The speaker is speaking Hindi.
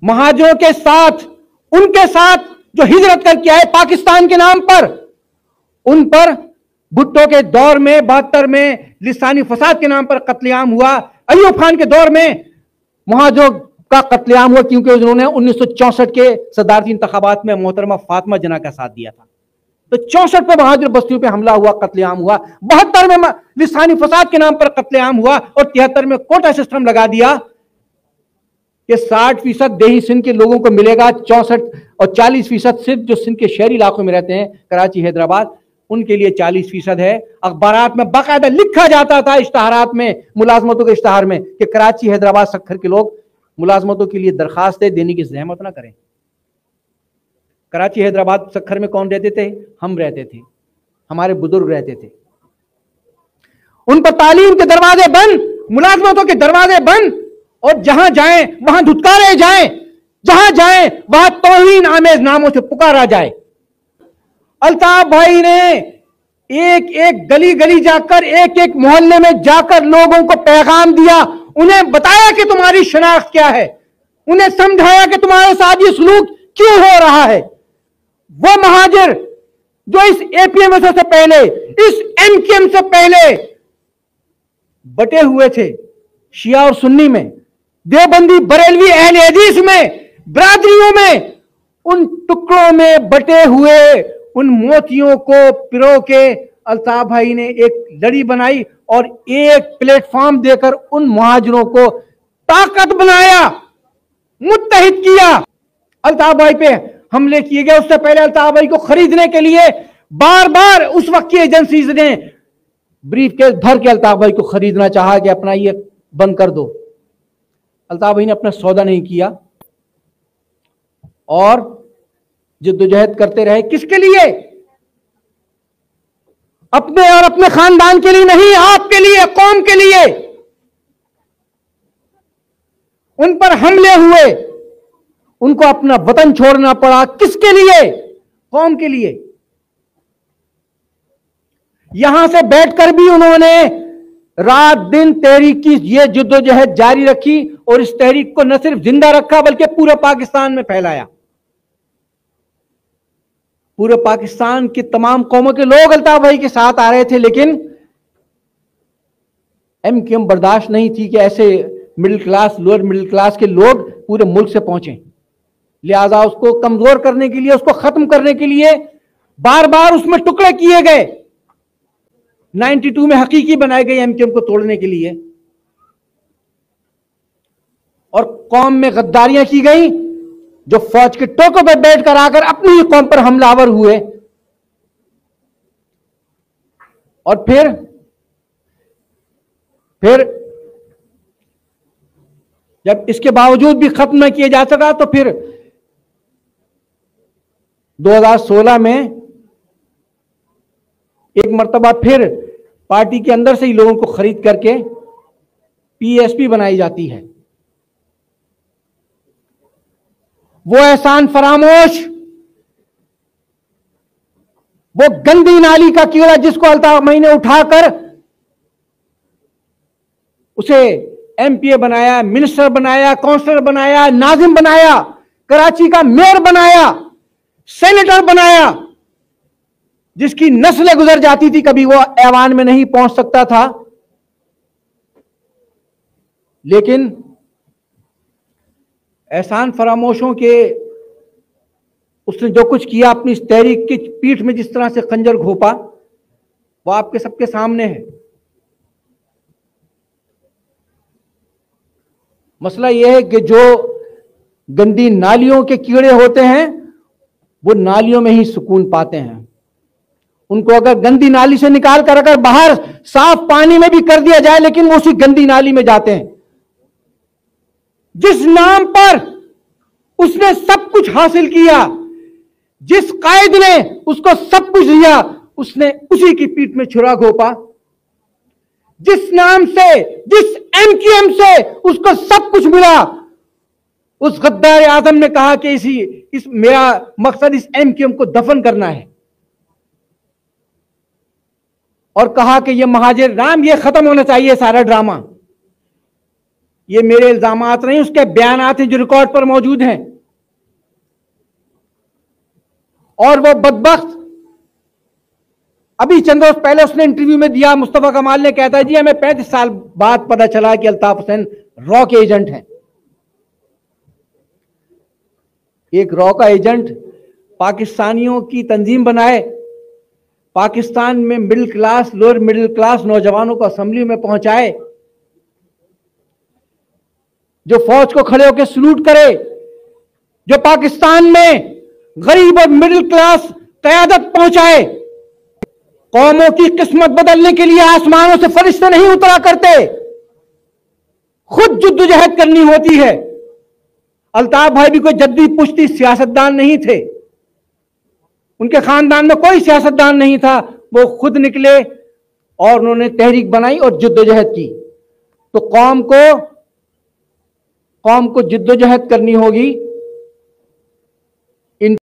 महाजरों के साथ, उनके साथ जो हिजरत करके आए पाकिस्तान के नाम पर, उन पर भुट्टो के दौर में 72 में लिसानी फसाद के नाम पर कत्लेआम हुआ। अय्यूब खान के दौर में महाजरों का कत्लेआम हुआ क्योंकि उन्होंने 1964 के सदारती इंतखाबात में मोहतरमा फातिमा जना का साथ दिया था। तो 64 पे महाजर बस्तियों पे हमला हुआ, कत्लेआम हुआ। 72 में लिसानी फसाद के नाम पर कत्लेआम हुआ और 73 में कोटा सिस्टम लगा दिया कि 60% देही सिंध के लोगों को मिलेगा, 64 और 40% सिर्फ जो सिंध के शहरी इलाकों में रहते हैं, कराची हैदराबाद, उनके लिए 40% है। अखबारात में बाकायदा लिखा जाता था, इश्तहारात में, मुलाजमतों के इश्तहार में, कि कराची हैदराबाद सक्खर के लोग मुलाजमतों के लिए दरखास्तें देने की जहमत ना करें। कराची हैदराबाद सक्खर में कौन रहते थे? हम रहते थे, हमारे बुजुर्ग रहते थे। उन पर तालीम के दरवाजे बंद, मुलाजमतों के दरवाजे बंद, और जहां जाएं वहां धुतकारे जाएं, जहां जाएं वहां तौहीन आमेज नामों से पुकारा जाए। अल्ताफ भाई ने एक एक गली गली जाकर, एक एक मोहल्ले में जाकर लोगों को पैगाम दिया, उन्हें बताया कि तुम्हारी शनाख्त क्या है, उन्हें समझाया कि तुम्हारे साथ ये सलूक क्यों हो रहा है। वो महाजिर जो इस एपीएमएस से पहले, इस एमकेएम से पहले बटे हुए थे शिया और सुन्नी में, देवबंदी बरेलवी अहले हदीस में, बिरादरियों में, उन टुकड़ों में बटे हुए उन मोतियों को पिरो के अल्ताफ भाई ने एक लड़ी बनाई और एक प्लेटफॉर्म देकर उन मुहाजिरों को ताकत बनाया, मुत्तहिद किया। अल्ताफ भाई पे हमले किए गए, उससे पहले अल्ताफ भाई को खरीदने के लिए बार बार उस वक्त की एजेंसीज ने ब्रीफ केस भर के अल्ताफ भाई को खरीदना चाहा कि अपना ये बंद कर दो। अल्ताफ भाई ने अपना सौदा नहीं किया और जिद्दोजहद करते रहे। किसके लिए? अपने और अपने खानदान के लिए नहीं, आपके लिए, कौम के लिए। उन पर हमले हुए, उनको अपना वतन छोड़ना पड़ा। किसके लिए? कौम के लिए। यहां से बैठकर भी उन्होंने रात दिन तहरीक की ये जिद्दोजहद जारी रखी और इस तहरीक को न सिर्फ जिंदा रखा बल्कि पूरे पाकिस्तान में फैलाया। पूरे पाकिस्तान की तमाम कौमों के लोग अल्ताफ भाई के साथ आ रहे थे, लेकिन एमकेएम बर्दाश्त नहीं थी कि ऐसे middle class, lower middle class के लोग पूरे मुल्क से पहुंचे। लिहाजा उसको कमजोर करने के लिए, उसको खत्म करने के लिए बार बार उसमें टुकड़े किए गए। 92 में हकीकी बनाए गए एमकेएम को तोड़ने के लिए, और कौम में गद्दारियां की गई जो फौज के टोकों पर बैठकर आकर अपनी ही कौम पर हमलावर हुए। और फिर जब इसके बावजूद भी खत्म न किया जा सका तो फिर 2016 में एक मर्तबा फिर पार्टी के अंदर से ही लोगों को खरीद करके पीएसपी बनाई जाती है। वो एहसान फरामोश, वो गंदी नाली का कीड़ा जिसको अल्ताफ भाई ने उठाकर उसे एमपीए बनाया, मिनिस्टर बनाया, काउंसलर बनाया, नाजिम बनाया, कराची का मेयर बनाया, सेनेटर बनाया, जिसकी नस्लें गुजर जाती थी, कभी वो ऐवान में नहीं पहुंच सकता था। लेकिन एहसान फरामोशों के उसने जो कुछ किया अपनी इस तहरीक की पीठ में जिस तरह से खंजर घोंपा, वो आपके सबके सामने है। मसला यह है कि जो गंदी नालियों के कीड़े होते हैं वो नालियों में ही सुकून पाते हैं। उनको अगर गंदी नाली से निकाल कर अगर बाहर साफ पानी में भी कर दिया जाए, लेकिन वो उसी गंदी नाली में जाते हैं। जिस नाम पर उसने सब कुछ हासिल किया, जिस कायद ने उसको सब कुछ दिया, उसने उसी की पीठ में छुरा घोंपा। जिस नाम से, जिस एमकेएम से उसको सब कुछ मिला, उस गद्दार आजम ने कहा कि इस मेरा मकसद इस एमकेएम को दफन करना है, और कहा कि ये महाजिर नाम, ये खत्म होना चाहिए सारा ड्रामा। ये मेरे इल्जामात नहीं, उसके बयानात हैं जो रिकॉर्ड पर मौजूद हैं। और वो बदबख्त अभी चंद रोज पहले उसने इंटरव्यू में दिया, मुस्तफा कमाल ने कहता है जी हमें 35 साल बाद पता चला कि अल्ताफ हुसैन रॉ के एजेंट हैं। एक रॉ का एजेंट पाकिस्तानियों की तंजीम बनाए, पाकिस्तान में middle class, lower middle class नौजवानों को असेंबली में पहुंचाए, जो फौज को खड़े होकर सलूट करे, जो पाकिस्तान में गरीब और मिडिल क्लास कयादत पहुंचाए। कौमों की किस्मत बदलने के लिए आसमानों से फरिश्ते नहीं उतरा करते, खुद जद्दोजहद करनी होती है। अल्ताफ भाई भी कोई जद्दी पुश्ती सियासतदान नहीं थे, उनके खानदान में कोई सियासतदान नहीं था, वो खुद निकले और उन्होंने तहरीक बनाई और जद्दोजहद की। तो कौम को जद्दोजहद करनी होगी।